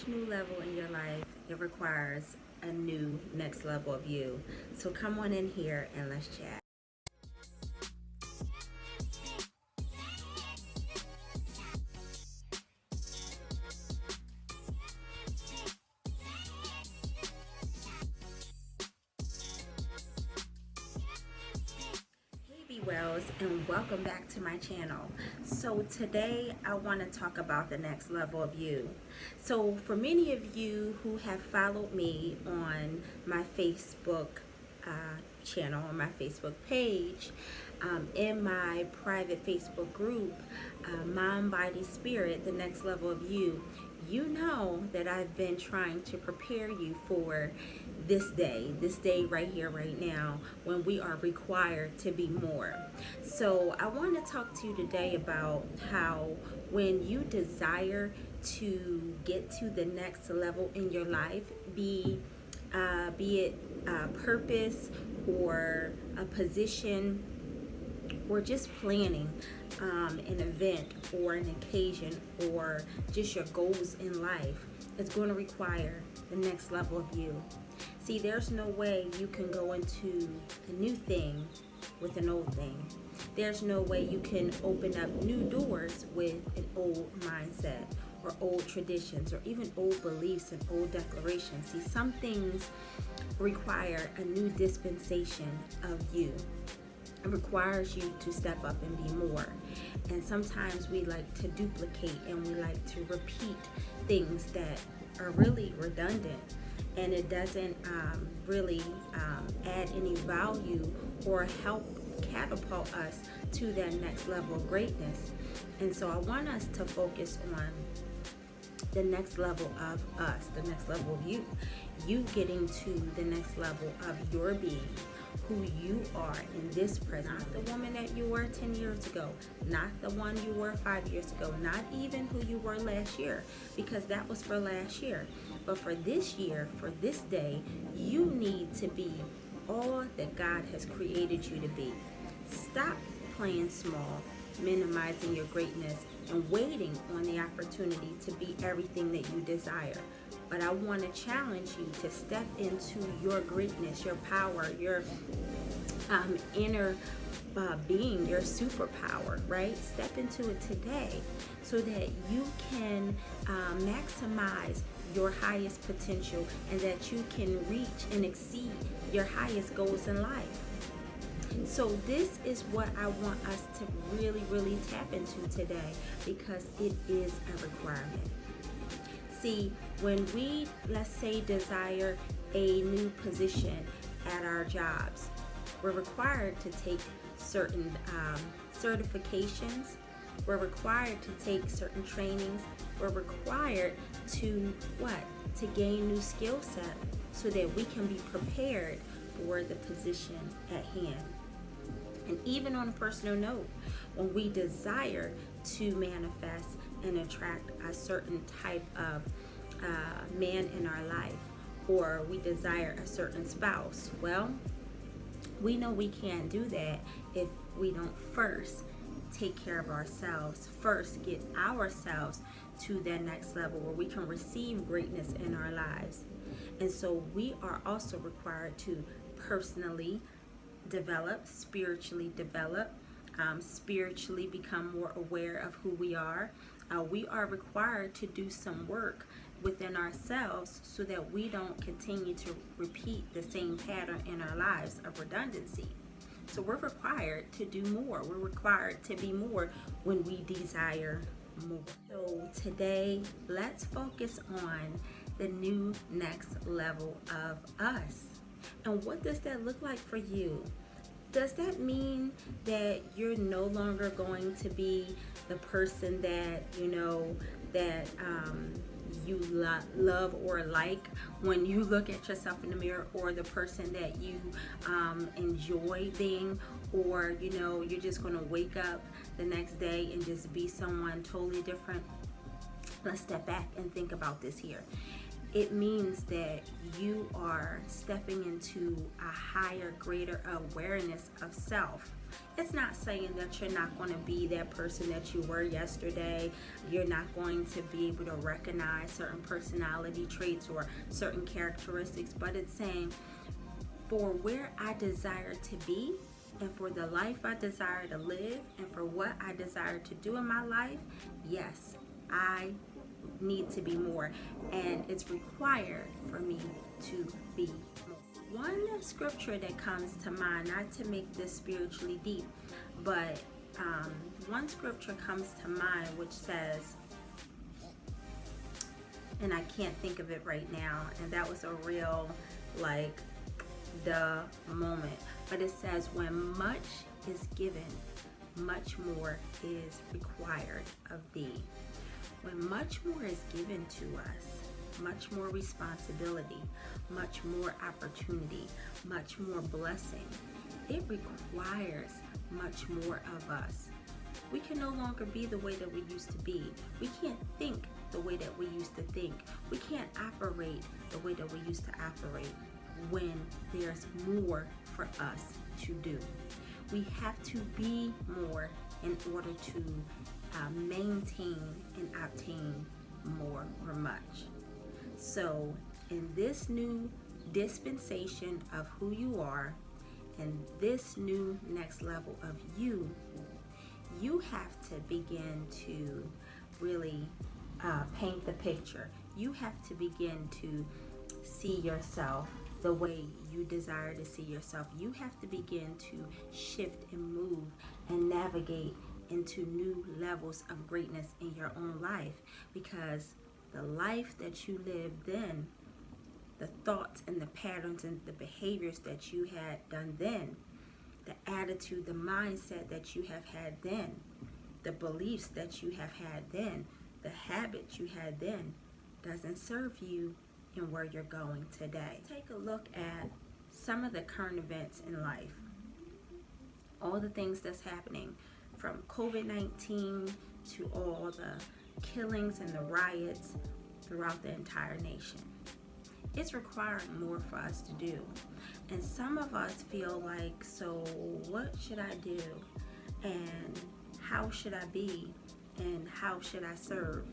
each new level in your life, it requires a new next level of you. So come on in here and let's chat. Hey Wells, and welcome back to my channel. So today I want to talk about the next level of you. So for many of you who have followed me on my Facebook channel, on my Facebook page, in my private Facebook group, Mind, Body, Spirit, the next level of you, you know that I've been trying to prepare you for this day right here, right now, when we are required to be more. So I want to talk to you today about how when you desire to get to the next level in your life, be it purpose or a position or just planning an event or an occasion or just your goals in life, it's going to require the next level of you. See, there's no way you can go into a new thing with an old thing. There's no way you can open up new doors with an old mindset or old traditions or even old beliefs and old declarations. See, some things require a new dispensation of you. It requires you to step up and be more. And sometimes we like to duplicate and we like to repeat things that are really redundant, and it doesn't really add any value or help catapult us to that next level of greatness. And so I want us to focus on the next level of us, the next level of you getting to the next level of your being, who you are in this present. Not the woman that you were 10 years ago, not the one you were 5 years ago, not even who you were last year, because that was for last year. But for this year, for this day, you need to be all that God has created you to be. Stop playing small, minimizing your greatness, and waiting on the opportunity to be everything that you desire. But I want to challenge you to step into your greatness, your power, your inner being, your superpower, right? Step into it today so that you can maximize your highest potential and that you can reach and exceed your highest goals in life. So this is what I want us to really tap into today, because it is a requirement. See, when we, let's say, desire a new position at our jobs, we're required to take certain certifications. We're required to take certain trainings. We're required to to gain new skill set so that we can be prepared for the position at hand. And even on a personal note, when we desire to manifest and attract a certain type of man in our life, or we desire a certain spouse, well, we know we can't do that if we don't first take care of ourselves, first get ourselves to that next level where we can receive greatness in our lives. And so we are also required to personally develop, spiritually develop, spiritually become more aware of who we are. We are required to do some work within ourselves so that we don't continue to repeat the same pattern in our lives of redundancy. So we're required to do more. We're required to be more when we desire more. So today, let's focus on the new next level of us. And what does that look like for you? Does that mean that you're no longer going to be the person that you love or like when you look at yourself in the mirror, or the person that you enjoy being, or you're just going to wake up the next day and just be someone totally different? Let's step back and think about this here. It means that you are stepping into a higher, greater awareness of self. It's not saying that you're not going to be that person that you were yesterday. You're not going to be able to recognize certain personality traits or certain characteristics, but it's saying for where I desire to be and for the life I desire to live and for what I desire to do in my life, yes, I need to be more, and it's required for me to be more. One scripture that comes to mind, not to make this spiritually deep, but one scripture comes to mind which says, and I can't think of it right now, and that was a real like the moment, but it says, when much is given, much more is required of thee. When much more is given to us, much more responsibility, much more opportunity, much more blessing, it requires much more of us. We can no longer be the way that we used to be. We can't think the way that we used to think. We can't operate the way that we used to operate when there's more for us to do. We have to be more in order to maintain and obtain more or much. So in this new dispensation of who you are and this new next level of you, you have to begin to really paint the picture. You have to begin to see yourself the way you desire to see yourself. You have to begin to shift and move and navigate into new levels of greatness in your own life, because the life that you live then, the thoughts and the patterns and the behaviors that you had done then, the attitude, the mindset that you have had then, the beliefs that you have had then, the habits you had then, doesn't serve you in where you're going today. Take a look at some of the current events in life. All the things that's happening, from COVID-19 to all the killings and the riots throughout the entire nation. It's requiring more for us to do. And some of us feel like, so what should I do? And how should I be? And how should I serve?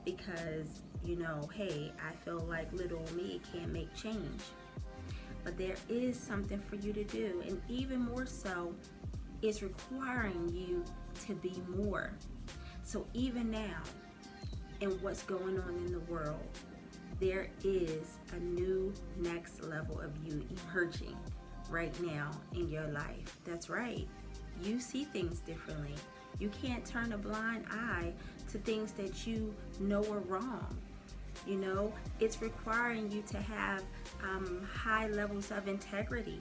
Because, hey, I feel like little me can't make change. But there is something for you to do. And even more so, it's requiring you to be more. So even now, in what's going on in the world, there is a new next level of you emerging right now in your life. That's right. You see things differently. You can't turn a blind eye to things that you know are wrong. It's requiring you to have high levels of integrity.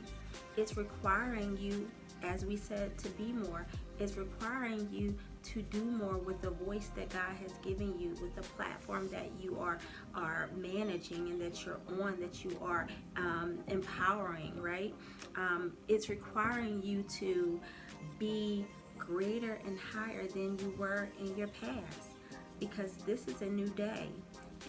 It's requiring you, as we said, to be more. It's requiring you to do more with the voice that God has given you, with the platform that you are managing and that you're on, that you are empowering, right? It's requiring you to be greater and higher than you were in your past, because this is a new day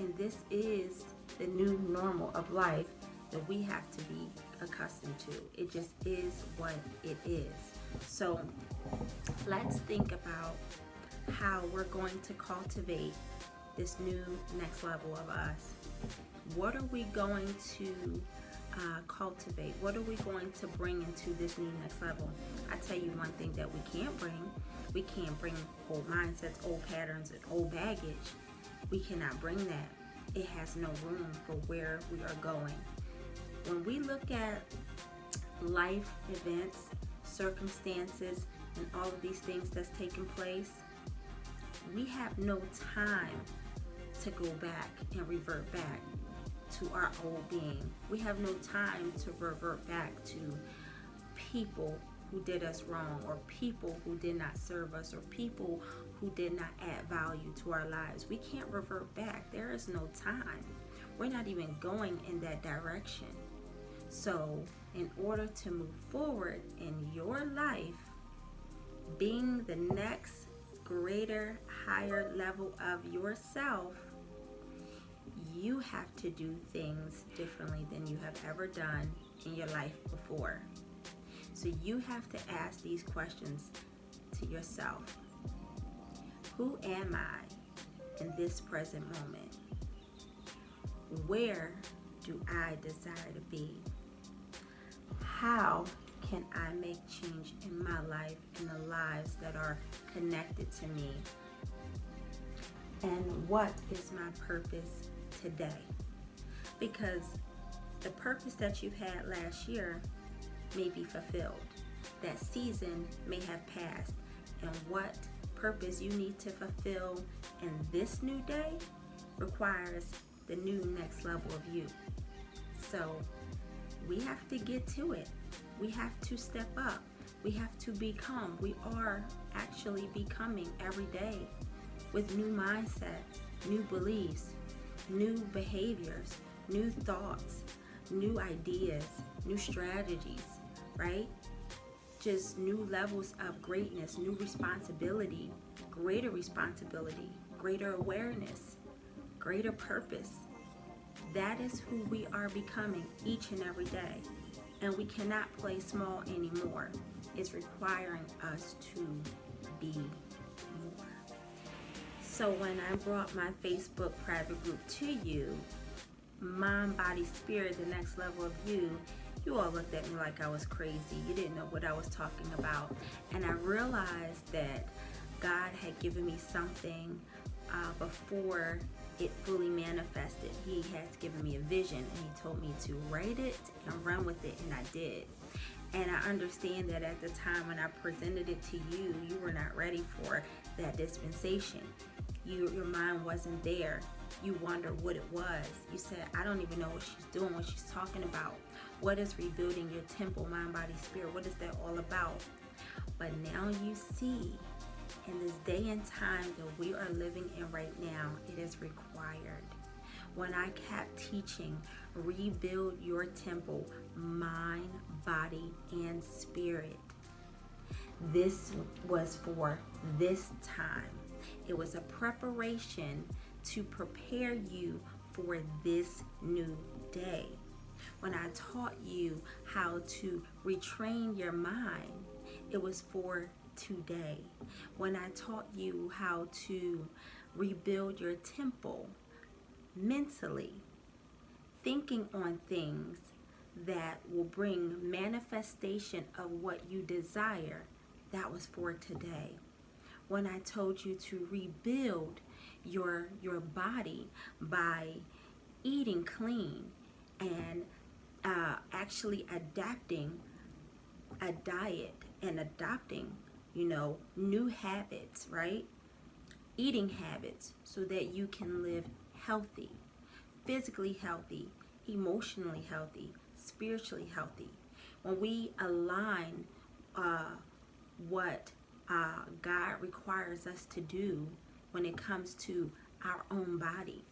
and this is the new normal of life that we have to be accustomed to. It just is what it is. So let's think about how we're going to cultivate this new next level of us. What are we going to cultivate? What are we going to bring into this new next level? I tell you one thing that we can't bring. We can't bring old mindsets, old patterns, and old baggage. We cannot bring that. It has no room for where we are going. When we look at life events, circumstances, and all of these things that's taking place, we have no time to go back and revert back to our old being. We have no time to revert back to people who did us wrong, or people who did not serve us, or people who did not add value to our lives. We can't revert back. There is no time. We're not even going in that direction. So in order to move forward in your life, being the next greater, higher level of yourself, you have to do things differently than you have ever done in your life before. So you have to ask these questions to yourself. Who am I in this present moment? Where do I desire to be? How can I make change in my life and the lives that are connected to me? And what is my purpose today? Because the purpose that you've had last year may be fulfilled. That season may have passed. And what purpose you need to fulfill in this new day requires the new next level of you. So we have to get to it. We have to step up. We have to become. We are actually becoming every day with new mindsets, new beliefs, new behaviors, new thoughts, new ideas, new strategies, right? Just new levels of greatness, new responsibility, greater awareness, greater purpose. That is who we are becoming each and every day. And we cannot play small anymore. It's requiring us to be more. So when I brought my Facebook private group to you, Mind, Body, Spirit, the next level of you, you all looked at me like I was crazy. You didn't know what I was talking about. And I realized that God had given me something before it fully manifested. He has given me a vision, and he told me to write it and run with it, and I did. And I understand that at the time when I presented it to you, you were not ready for that dispensation. Your mind wasn't there. You wondered what it was. You said, I don't even know what she's doing, what she's talking about. What is rebuilding your temple, mind, body, spirit? What is that all about? But now you see, in this day and time that we are living in right now, it is required. When I kept teaching, rebuild your temple, mind, body, and spirit, this was for this time. It was a preparation to prepare you for this new day. When I taught you how to retrain your mind, it was for today. When I taught you how to rebuild your temple mentally, thinking on things that will bring manifestation of what you desire, that was for today. When I told you to rebuild your body by eating clean and actually adapting a diet and adopting, new habits, right? Eating habits so that you can live healthy, physically healthy, emotionally healthy, spiritually healthy. When we align what God requires us to do when it comes to our own body,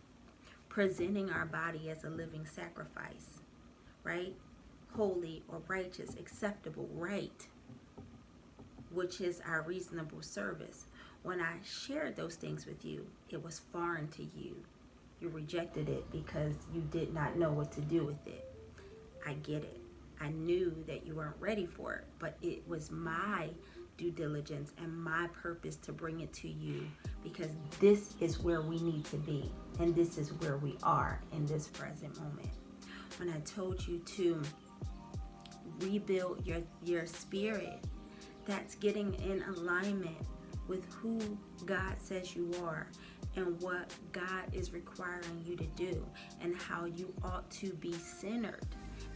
presenting our body as a living sacrifice, right? Holy or righteous, acceptable, right, which is our reasonable service. When I shared those things with you, it was foreign to you. You rejected it because you did not know what to do with it. I get it. I knew that you weren't ready for it, but it was my due diligence and my purpose to bring it to you, because this is where we need to be, and this is where we are in this present moment. When I told you to rebuild your spirit, that's getting in alignment with who God says you are and what God is requiring you to do, and how you ought to be centered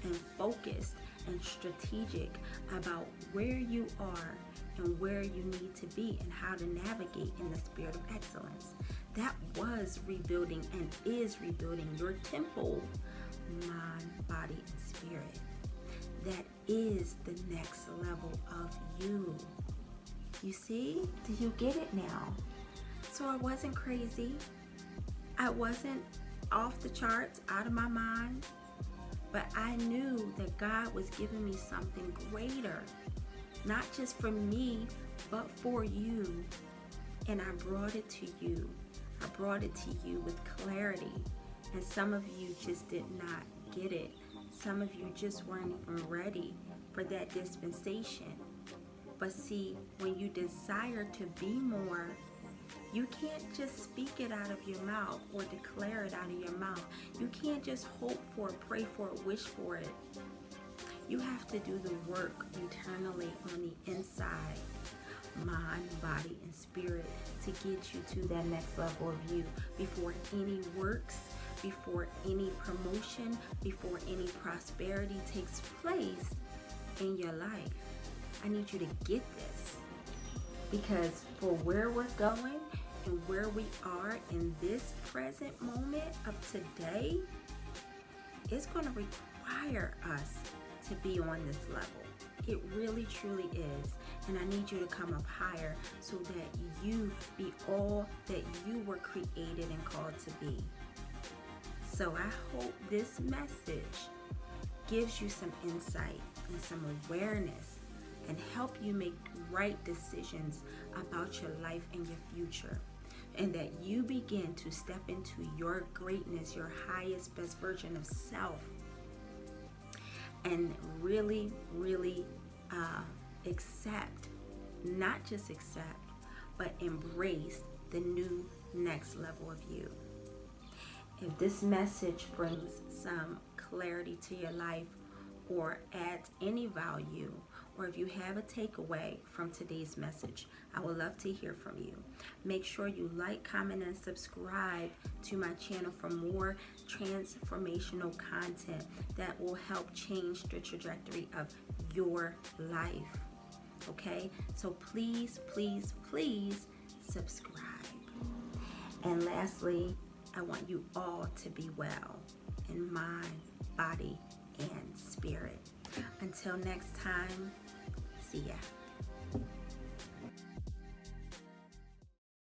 and focused and strategic about where you are and where you need to be and how to navigate in the spirit of excellence. That was rebuilding and is rebuilding your temple, mind, body, and spirit. That is the next level of you. You see? Do you get it now? So I wasn't crazy. I wasn't off the charts, out of my mind. But I knew that God was giving me something greater. Not just for me, but for you. And I brought it to you. I brought it to you with clarity And some of you just did not get it. Some of you just weren't even ready for that dispensation. But see, when you desire to be more, you can't just speak it out of your mouth or declare it out of your mouth. You can't just hope for it, pray for it, wish for it. You have to do the work internally on the inside, mind, body, and spirit, to get you to that next level of you before any works, before any promotion, before any prosperity takes place in your life. I need you to get this, because for where we're going and where we are in this present moment of today, it's going to require us to be on this level. It really truly is. And I need you to come up higher so that you be all that you were created and called to be. So I hope this message gives you some insight and some awareness and help you make right decisions about your life and your future. And that you begin to step into your greatness, your highest, best version of self. And really, really accept, not just accept, but embrace the new next level of you. If this message brings some clarity to your life or adds any value, or if you have a takeaway from today's message, I would love to hear from you. Make sure you like, comment, and subscribe to my channel for more transformational content that will help change the trajectory of your life. Okay? So please, please, please subscribe. And lastly, I want you all to be well in mind, body, and spirit. Until next time, see ya.